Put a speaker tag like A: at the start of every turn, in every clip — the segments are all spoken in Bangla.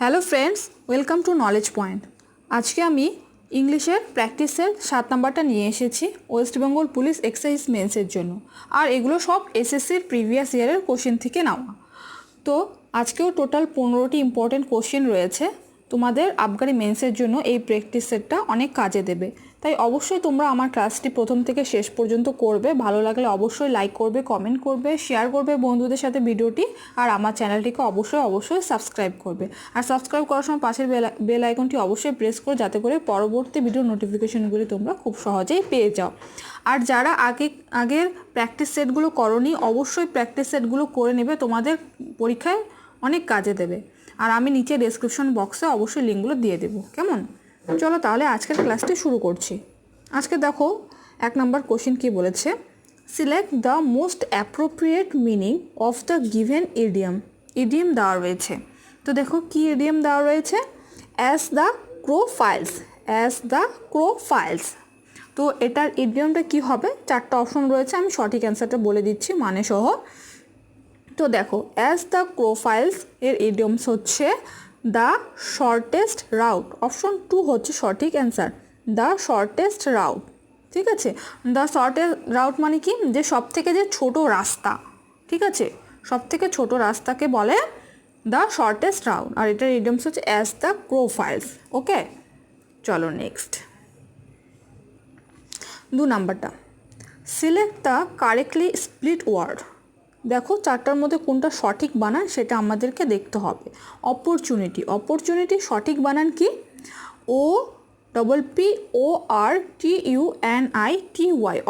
A: Hello friends, welcome to knowledge point. আজকে আমি ইংলিশের প্র্যাকটিসের 7 নাম্বারটা নিয়ে এসেছি ওয়েস্ট বেঙ্গল পুলিশ এক্সাইজ মেন্সের জন্য। আর এগুলো সব এসএসসির প্রিভিয়াস ইয়ারের কোশ্চেন থেকে নেওয়া। তো আজকেও টোটাল 15টি ইম্পর্টেন্ট কোশ্চেন রয়েছে। তোমাদের আবগারি মেন্সের জন্য এই প্র্যাকটিস সেটটা অনেক কাজে দেবে। তাই অবশ্যই তোমরা আমার ক্লাসটি প্রথম থেকে শেষ পর্যন্ত করবে। ভালো লাগলে অবশ্যই লাইক করবে, কমেন্ট করবে, শেয়ার করবে বন্ধুদের সাথে ভিডিওটি। আর আমার চ্যানেলটিকে অবশ্যই সাবস্ক্রাইব করবে। আর সাবস্ক্রাইব করার সময় পাশের বেল আইকনটি অবশ্যই প্রেস করো, যাতে করে পরবর্তী ভিডিও নোটিফিকেশনগুলি তোমরা খুব সহজেই পেয়ে যাও। আর যারা আগের প্র্যাকটিস সেটগুলো করোনি, অবশ্যই প্র্যাকটিস সেটগুলো করে নেবে, তোমাদের পরীক্ষায় অনেক কাজে দেবে। আর আমি নিচে ডেসক্রিপশন বক্সে অবশ্যই লিঙ্কগুলো দিয়ে দেবো। কেমন? চলো তাহলে আজকের ক্লাসটি শুরু করছি। আজকে দেখো 1 নম্বর কোশ্চেন কী বলেছে, select the most appropriate meaning of the given idiom. Idiom দেওয়া রয়েছে। তো দেখো কি ইডিয়াম দেওয়া রয়েছে, as the crow flies. As the crow flies. তো এটার ইডিয়ামটা কী হবে? 4টা অপশন রয়েছে, আমি সঠিক অ্যান্সারটা বলে দিচ্ছি মানে সহ। তো দেখো, অ্যাজ দ্য ক্রো ফাইলস এর ইডিয়মস হচ্ছে দ্য শর্টেস্ট রাউট। অপশন 2 হচ্ছে সঠিক অ্যান্সার, দ্য শর্টেস্ট রাউট। ঠিক আছে, দ্য শর্টেস্ট রাউট মানে কি, যে সব থেকে যে ছোটো রাস্তা। ঠিক আছে, সব থেকে ছোটো রাস্তাকে বলে দ্য শর্টেস্ট রাউট। আর এটার ইডিয়মস হচ্ছে as the crow flies. Okay, চলো নেক্সট। 2 নাম্বারটা, select the correctly split word. দেখো 4টার মধ্যে কোনটা সঠিক বানান সেটা আমাদেরকে দেখতে হবে। অপরচুনিটি। অপরচুনিটি সঠিক বানান কি? OPPORTUNITY,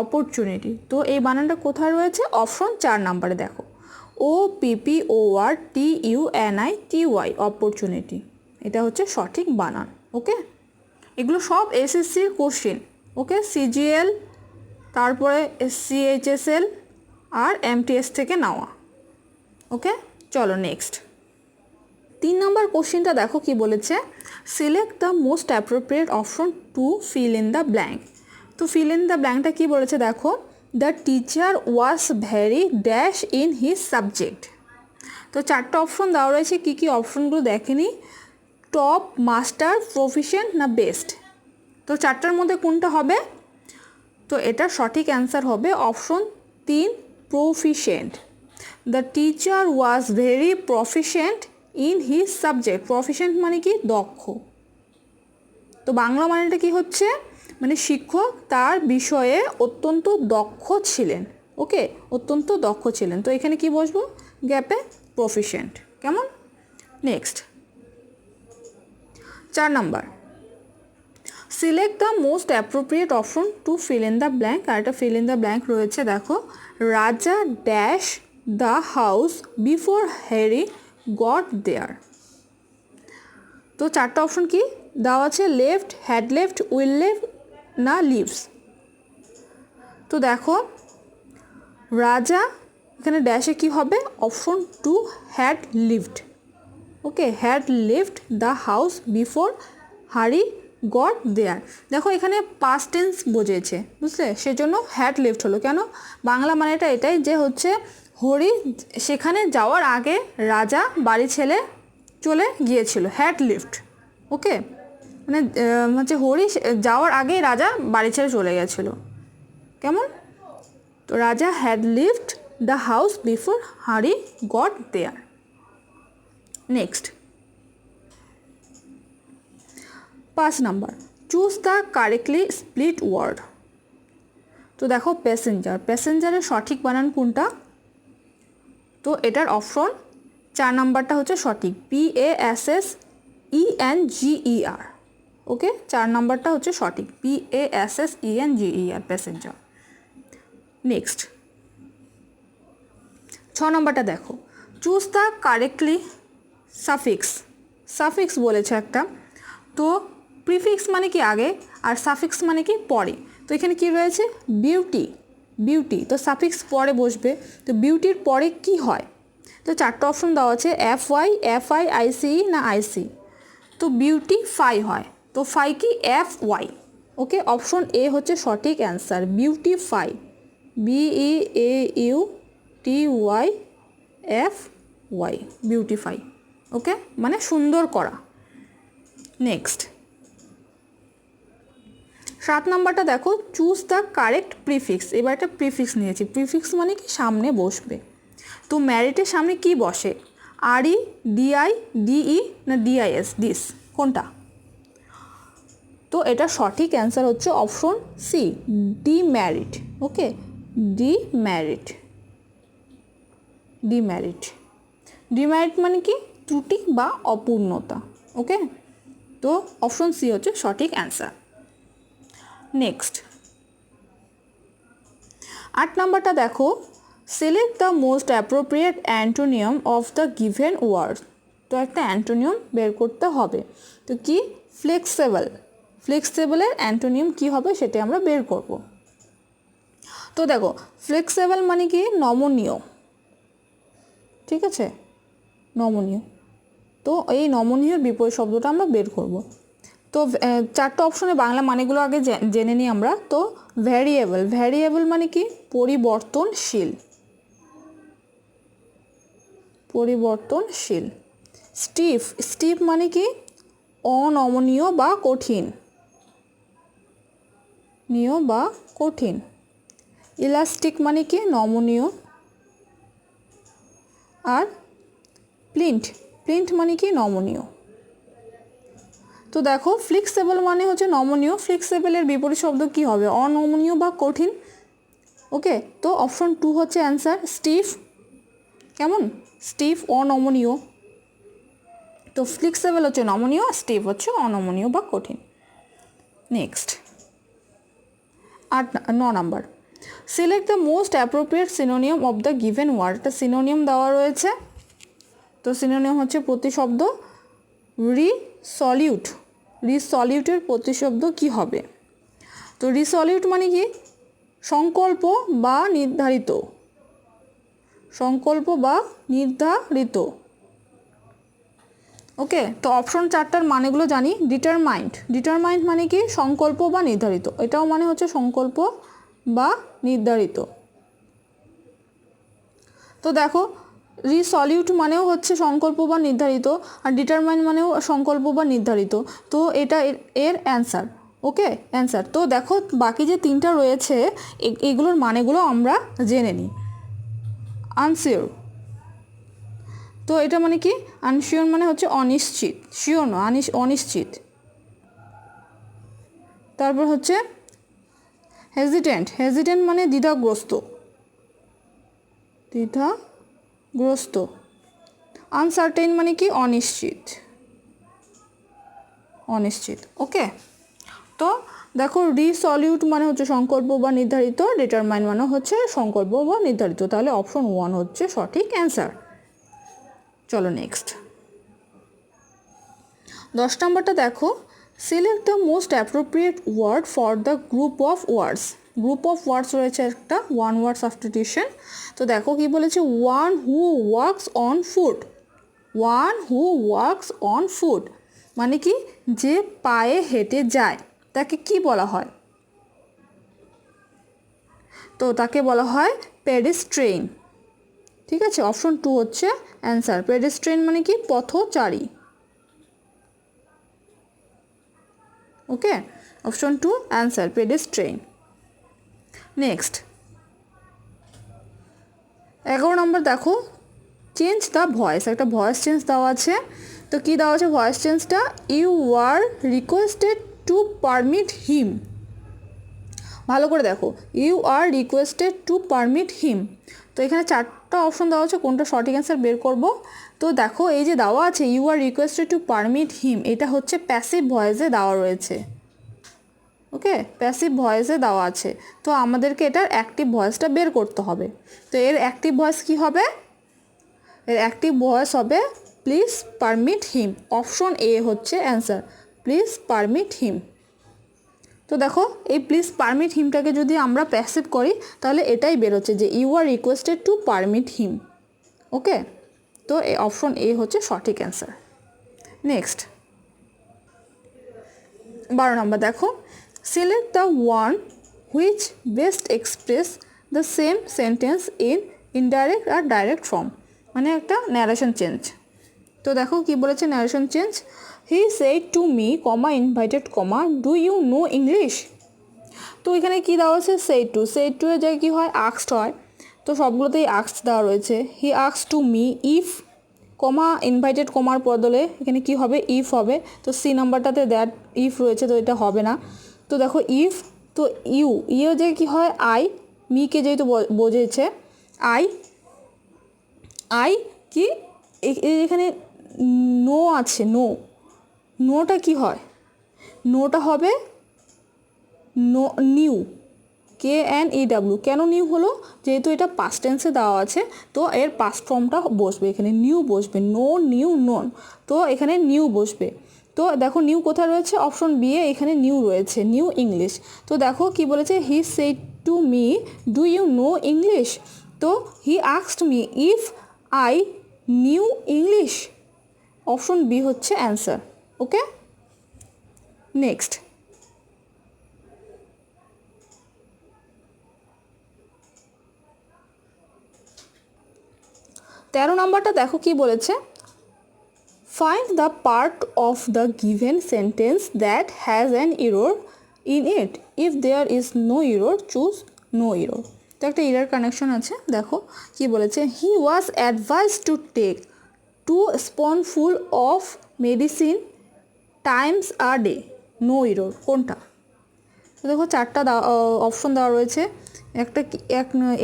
A: opportunity. তো এই বানানটা কোথায় রয়েছে? অপশন 4 নাম্বারে দেখো, OPPORTUNITY, অপরচুনিটি। এটা হচ্ছে সঠিক বানান। ওকে, এগুলো সব এসএসসির কোশ্চেন। ওকে, CGL, তারপরে CHSL আর MTS থেকে নেওয়া। ওকে, চলো নেক্সট। 3 নম্বর কোশ্চেনটা দেখো কি বলেছে, select the most appropriate option to fill in the blank. তো ফিল ইন দ্য ব্ল্যাঙ্কটা কী বলেছে দেখো, the teacher was very dash in his subject. তো 4টা অপশন দেওয়া রয়েছে, কী কী অপশনগুলো দেখেনি, টপ, মাস্টার, প্রফিশিয়েন্ট না বেস্ট। তো 4টার মধ্যে কোনটা হবে? তো এটার সঠিক অ্যান্সার হবে option 3, proficient. The teacher was very proficient in his subject. Proficient মানে কি? দক্ষ। তো বাংলা মানেটা কি হচ্ছে, মানে শিক্ষক তার বিষয়ে অত্যন্ত দক্ষ ছিলেন। ওকে, অত্যন্ত দক্ষ ছিলেন। তো এখানে কি বসবো? গ্যাপে প্রফিশিয়েন্ট। কেমন? Next 4 number, select the most appropriate option to fill in the blank. আর একটা ফিল ইন দ্য ব্ল্যাঙ্ক রয়েছে দেখো, Raja dash the house before Harry got there. তো 4টা অপশন কি দেওয়া আছে, left, had left, will left না লিভস। তো দেখো রাজা, এখানে ড্যাশে কি হবে? Option 2, had lived. Okay, had lived the house before Harry got there. দেখো এখানে পাস্ট টেন্স বোঝেছে, বুঝলে, সেজন্য হ্যাড লিফট হলো। কেন? বাংলা মানেটা এটাই যে হচ্ছে হরি সেখানে যাওয়ার আগে রাজা বাড়ি ছেড়ে চলে গিয়েছিল, হ্যাড লিফট। ওকে, মানে হচ্ছে হরি যাওয়ার আগেই রাজা বাড়ি ছেড়ে চলে গেছিল। কেমন? তো Raja had lived the house before Harry got there. Next 5 number, choose the correctly split word. তো দেখো প্যাসেঞ্জার। প্যাসেঞ্জারের সঠিক বানান কোনটা? তো এটার অপশন 4 নাম্বারটা হচ্ছে সঠিক, PASSENGER। ওকে, 4 নাম্বারটা হচ্ছে সঠিক, PASSENGER, প্যাসেঞ্জার। নেক্সট 6 নাম্বারটা দেখো, choose the correctly suffix. Suffix বলেছে একটা। তো প্রিফিক্স মানে কি আগে, আর সাফিক্স মানে কি পরে। তো এখানে কি রয়েছে? বিউটি। বিউটি, তো সাফিক্স পরে বসবে। তো বিউটির পরে কি হয়? তো 4টা অপশন দেওয়া আছে, FY, FI, ICE না IC। তো বিউটিফাই হয়, তো ফাই কি? FY। ওকে, অপশন এ হচ্ছে সঠিক অ্যান্সার, বিউটিফাই, BEAUTYFY, বিউটিফাই। ওকে, মানে সুন্দর করা। নেক্সট 7 নাম্বারটা দেখো, চুজ দ্য কারেক্ট প্রিফিক্স। এবার একটা প্রিফিক্স নিয়েছি। প্রিফিক্স মানে কি সামনে বসবে। তো ম্যারিটের সামনে কি বসে? RE, DI, DE না DIS, দিস কোনটা? তো এটা সঠিক অ্যান্সার হচ্ছে অপশন সি, ডিম্যারিড। ওকে, ডিম্যারিড। ডিম্যারিড ডিম্যারিড মানে কি ত্রুটি বা অপূর্ণতা। ওকে, তো অপশন সি হচ্ছে সঠিক অ্যান্সার। নেক্সট 8 নাম্বারটা দেখো, select the most appropriate antonym of the given word. তো একটা অ্যান্টোনিয়াম বের করতে হবে। তো কি? ফ্লেক্সিবল। ফ্লেক্সিবলের অ্যান্টোনিয়াম কি হবে সেটা আমরা বের করব। তো দেখো, ফ্লেক্সিবল মানে কি নমনীয়, ঠিক আছে, নমনীয়। তো এই নমনীয়র বিপরীত শব্দটা আমরা বের করব। তো 4টা অপশনে বাংলা মানেগুলো আগে জেনে নিই আমরা। তো ভ্যারিয়েবল, ভ্যারিয়েবল মানে কি পরিবর্তনশীল, পরিবর্তনশীল। স্টিফ, স্টিফ মানে কি অনমনীয় বা কঠিন, নিয় বা কঠিন। ইলাস্টিক মানে কি নমনীয়। আর প্লিন্ট, প্লিন্ট মানে কি নমনীয়। তো দেখো, ফ্লেক্সিবল মানে হচ্ছে নমনীয়, ফ্লেক্সিবলের বিপরীত শব্দ কি হবে? অনমনীয় বা কঠিন। ওকে, তো অপশন 2 হচ্ছে অ্যান্সার, স্টিফ। কেমন? স্টিফ অনমনীয়। তো ফ্লেক্সিবল হচ্ছে নমনীয়, স্টিফ হচ্ছে অনমনীয় বা কঠিন। Next 9 number, select the most appropriate synonym of the given word. একটা সিনোনিয়াম দেওয়া রয়েছে। তো সিনোনিয়াম হচ্ছে প্রতিশব্দ। রিসলিউট, রিসলিউটের প্রতিশব্দ কি হবে? তো রিসলিউট মানে কি সংকল্প বা নির্ধারিত, সংকল্প বা নির্ধারিত। ওকে, তো অপশন 4টার মানেগুলো জানি। ডিটারমাইন্ড, ডিটারমাইন্ড মানে কি সংকল্প বা নির্ধারিত, এটাও মানে হচ্ছে সংকল্প বা নির্ধারিত। তো দেখো, রিসলিউট মানেও হচ্ছে সংকল্প বা নির্ধারিত, আর ডিটারমাইন্ড মানেও সংকল্প বা নির্ধারিত। তো এটা এর অ্যান্সার। ওকে, অ্যান্সার। তো দেখো, বাকি যে 3টা রয়েছে এগুলোর মানেগুলো আমরা জেনে নিই। আনসিওর, তো এটা মানে কি আনশিওর মানে হচ্ছে অনিশ্চিত, শিওর না, অনিশ্চিত। তারপর হচ্ছে হেজিটেন্ট, হেজিটেন্ট মানে দ্বিধাগ্রস্ত, দ্বিধাগ্রস্ত। আনসার্টেন মানে কি অনিশ্চিত, অনিশ্চিত। ওকে, তো দেখো, রিসলিউট মানে হচ্ছে সংকল্প বা নির্ধারিত, ডিটারমাইন মানে হচ্ছে সংকল্প বা নির্ধারিত। তাহলে অপশন 1 হচ্ছে সঠিক অ্যান্সার। চলো নেক্সট 10 নম্বরটা দেখো, select the most appropriate word for the group of words. Group of words রয়েছে একটা, ওয়ান ওয়ার্ড সাবস্টিটিউশন। তো দেখো কি বলেছে, one who works on foot. One who works on foot মানে কি যে পায়ে হেঁটে যায় তাকে কি বলা হয়? তো তাকে বলা হয় পেডেস্ট্রেইন। ঠিক আছে, অপশন 2 হচ্ছে অ্যান্সার। পেডেস্ট্রেইন মানে কি পথচারী। Okay, option 2 answer, pedestrian. Next 11 number দেখো, চেঞ্জ দ্য ভয়েস। একটা ভয়েস চেঞ্জ দেওয়া আছে। তো কী দেওয়া আছে ভয়েস চেঞ্জটা? You are requested to permit him. ভালো করে দেখো, you are requested to permit him. তো এখানে 4টা অপশন দেওয়া আছে, কোনটা সঠিক অ্যান্সার বের করব। তো দেখো, এই যে দেওয়া আছে you are requested to permit him, এটা হচ্ছে প্যাসিভ ভয়েসে দেওয়া রয়েছে। ওকে, প্যাসিভ ভয়েসে দেওয়া আছে। তো আমাদেরকে এটার অ্যাক্টিভ ভয়েসটা বের করতে হবে। তো এর অ্যাক্টিভ ভয়েস কি হবে? এর অ্যাক্টিভ ভয়েস হবে please permit him. Option A হচ্ছে অ্যান্সার, প্লিজ পারমিট হিম। তো দেখো, এই প্লিজ পারমিট হিমটাকে যদি আমরা প্যাসিভ করি তাহলে এটাই বেরোচ্ছে যে you are requested to permit him. Okay, তো এই অপশন এ হচ্ছে সঠিক অ্যান্সার। নেক্সট 12 নম্বর দেখো, select the one which best express the same sentence in indirect or direct form. মানে একটা ন্যারেশন চেঞ্জ। তো দেখো কি বলেছে narration change, he said to me comma invited comma do you know English. তো এখানে কী দেওয়া আছে, সেড টু এর জায়গায় কী হয়, আক্সড হয়। তো সবগুলোতেই আক্সড দেওয়া রয়েছে। হি আক্সড to me if comma invited কমার বদলে এখানে কি হবে, ইফ হবে। তো সি নাম্বারটাতে দ্যাট ইফ রয়েছে, তো এটা হবে না। তো দেখো ইফ, তো ইউ যে কী হয়, আই, মিকে যেহেতু বোঝেছে আই কি এখানে নো আছে, নোটা কি হয়, নোটা হবে নিউ, KNEW। কেন নিউ হলো, যেহেতু এটা পাস্ট টেন্সে দেওয়া আছে, তো এর পাস্ট ফর্মটা বসবে, এখানে নিউ বসবে, নো নিউ নন, তো এখানে নিউ বসবে। তো দেখো নিউ কোথায় রয়েছে, অপশন বি এ এখানে নিউ রয়েছে, নিউ ইংলিশ। তো দেখো কি বলেছে, he said to me do you know English. তো he asked me if I knew English. Option B হচ্ছে অ্যান্সার। ওকে, নেক্সট 13 নম্বরটা দেখো কি বলেছে, find the part of the given sentence that has an error in it, if there is no error choose no error. তো একটা ইরর কানেকশন আছে, দেখো কি বলেছে, he was advise to take 2 spoonful of medicine times a day, no error, কোনটা? তো দেখো চারটা অপশন দেওয়া রয়েছে,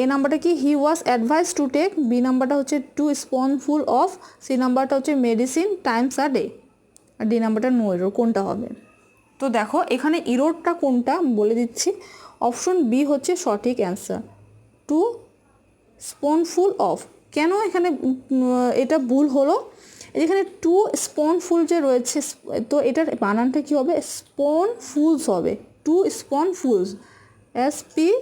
A: এ নাম্বারটা কি, he was advise to take, B নাম্বারটা হচ্ছে 2 স্পুনফুল অফ, সি নাম্বারটা হচ্ছে মেডিসিন টাইমস আ ডে, আর ডি নাম্বারটা নো ইরর, কোনটা হবে? তো দেখো এখানে ইররটা কোনটা বলে দিচ্ছি, অপশন বি হচ্ছে সঠিক অ্যান্সার, 2 স্পুনফুল অফ। কেন এখানে এটা ভুল হলো, এখানে 2 স্পুনফুল যে রয়েছে, তো এটার বানানটা কী হবে, স্পুনফুলস হবে, 2 স্পুনফুলস, SPOON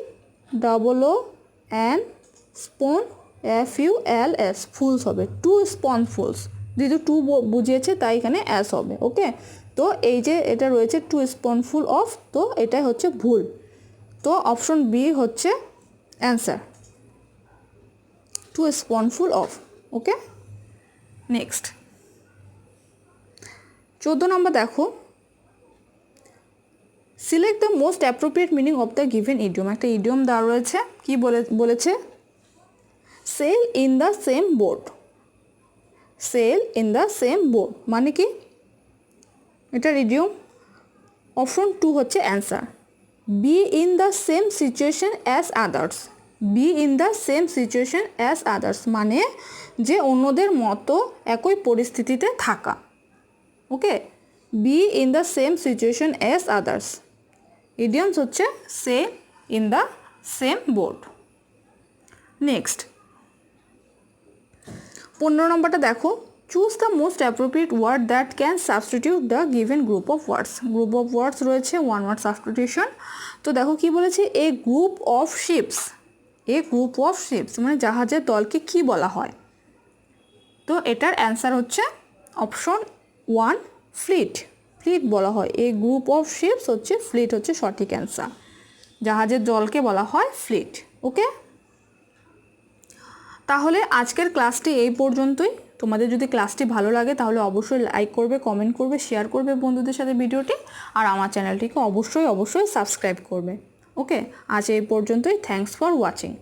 A: স্পুন FULS, ফুলস হবে, 2 স্পুনফুলস, যেহেতু 2 বুঝিয়েছে তাই এখানে অ্যাস হবে। ওকে, তো এই যে এটা রয়েছে 2 স্পুনফুল অফ, তো এটাই হচ্ছে ভুল, তো অপশন বি হচ্ছে answer, 2 spoonful of. Okay, next 14 number দেখো, select the most appropriate meaning of the given idiom. একটা ইডিয়ম দেওয়া রয়েছে, কি বলেছে, sail in the same boat, sail in the same boat মানে কি, এটার ইডিয়ম, অপশন 2 হচ্ছে answer, be in the same situation as others, be in the same situation as others মানে যে অন্যদের মতো একই পরিস্থিতিতে থাকা। ওকে, be in the same situation as others, idioms হচ্ছে say in the same boat. Next 15 নম্বরটা দেখো, choose the most appropriate word that can substitute the given group of words. Group of words রয়েছে, 1 ওয়ার্ড সাবস্টিটিউশন। তো দেখো কি বলেছে, a group of ships, a group of ships মানে জাহাজের দলকে কি বলা হয়? তো এটার অ্যান্সার হচ্ছে অপশন 1 ফ্লিট, ফ্লিট বলা হয়, এ গ্রুপ অফ শিপস হচ্ছে ফ্লিট হচ্ছে সঠিক অ্যান্সার, জাহাজের দলকে বলা হয় ফ্লিট। ওকে, তাহলে আজকের ক্লাসটি এই পর্যন্তই। তোমাদের যদি ক্লাসটি ভালো লাগে তাহলে অবশ্যই লাইক করবে, কমেন্ট করবে, শেয়ার করবে বন্ধুদের সাথে ভিডিওটি, আর আমার চ্যানেলটিকে অবশ্যই সাবস্ক্রাইব করবে। ওকে, আজ এই পর্যন্তই, থ্যাঙ্কস ফর ওয়াচিং।